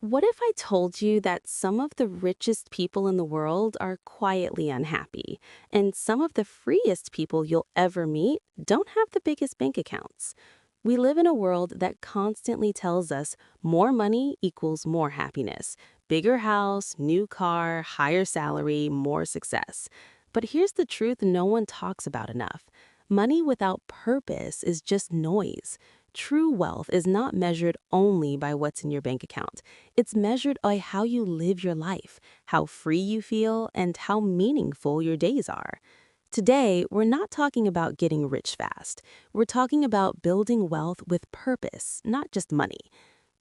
What if I told you that some of the richest people in the world are quietly unhappy, and some of the freest people you'll ever meet don't have the biggest bank accounts? We live in a world that constantly tells us more money equals more happiness, bigger house, new car, higher salary, more success. But here's the truth no one talks about enough. Money without purpose is just noise. True wealth is not measured only by what's in your bank account. It's measured by how you live your life, how free you feel, and how meaningful your days are. Today, we're not talking about getting rich fast. We're talking about building wealth with purpose, not just money.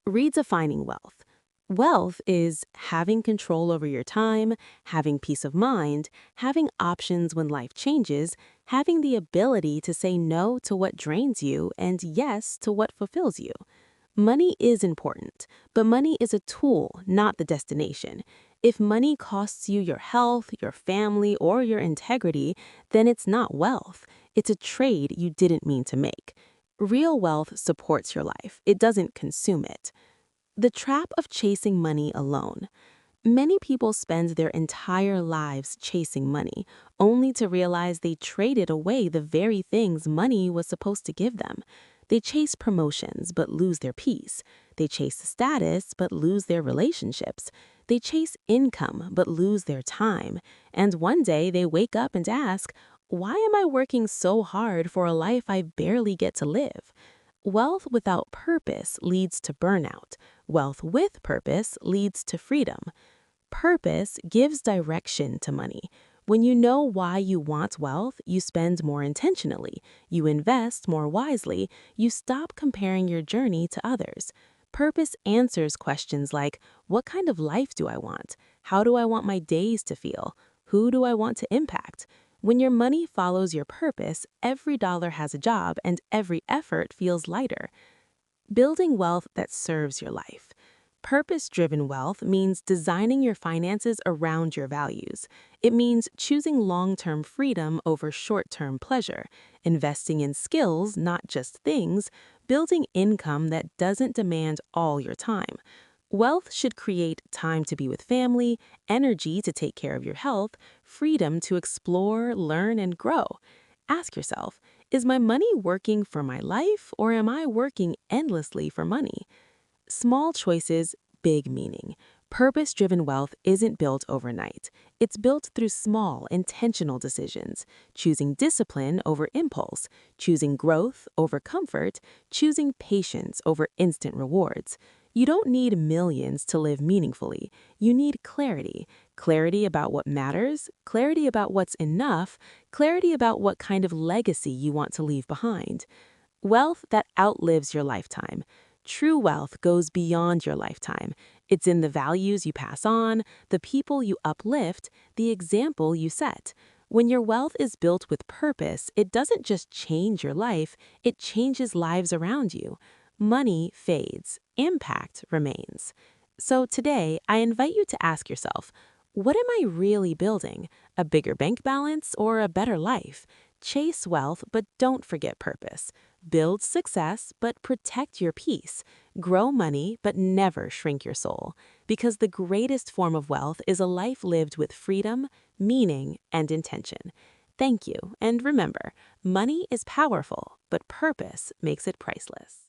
Redefining wealth. Wealth is having control over your time, having peace of mind, having options when life changes, having the ability to say no to what drains you and yes to what fulfills you. Money is important, but money is a tool, not the destination. If money costs you your health, your family, or your integrity, then it's not wealth. It's a trade you didn't mean to make. Real wealth supports your life, it doesn't consume it. The trap of chasing money alone. Many people spend their entire lives chasing money, only to realize they traded away the very things money was supposed to give them. They chase promotions but lose their peace. They chase status but lose their relationships. They chase income but lose their time. And one day they wake up and ask, why am I working so hard for a life I barely get to live? Wealth without purpose leads to burnout. Wealth with purpose leads to freedom. Purpose gives direction to money. When you know why you want wealth, you spend more intentionally, you invest more wisely, you stop comparing your journey to others. Purpose answers questions like, what kind of life do I want? How do I want my days to feel? Who do I want to impact? When your money follows your purpose, every dollar has a job and every effort feels lighter. Building wealth that serves your life. Purpose-driven wealth means designing your finances around your values. It means choosing long-term freedom over short-term pleasure, investing in skills, not just things, building income that doesn't demand all your time. Wealth should create time to be with family, energy to take care of your health, freedom to explore, learn, and grow. Ask yourself, is my money working for my life or am I working endlessly for money? Small choices, big meaning. Purpose-driven wealth isn't built overnight. It's built through small, intentional decisions, choosing discipline over impulse, choosing growth over comfort, choosing patience over instant rewards. You don't need millions to live meaningfully. You need clarity. Clarity about what matters, clarity about what's enough, clarity about what kind of legacy you want to leave behind. Wealth that outlives your lifetime. True wealth goes beyond your lifetime. It's in the values you pass on, the people you uplift, the example you set. When your wealth is built with purpose, it doesn't just change your life, it changes lives around you. Money fades, impact remains. So today, I invite you to ask yourself, what am I really building? A bigger bank balance or a better life? Chase wealth, but don't forget purpose. Build success, but protect your peace. Grow money, but never shrink your soul. Because the greatest form of wealth is a life lived with freedom, meaning, and intention. Thank you, and remember, money is powerful, but purpose makes it priceless.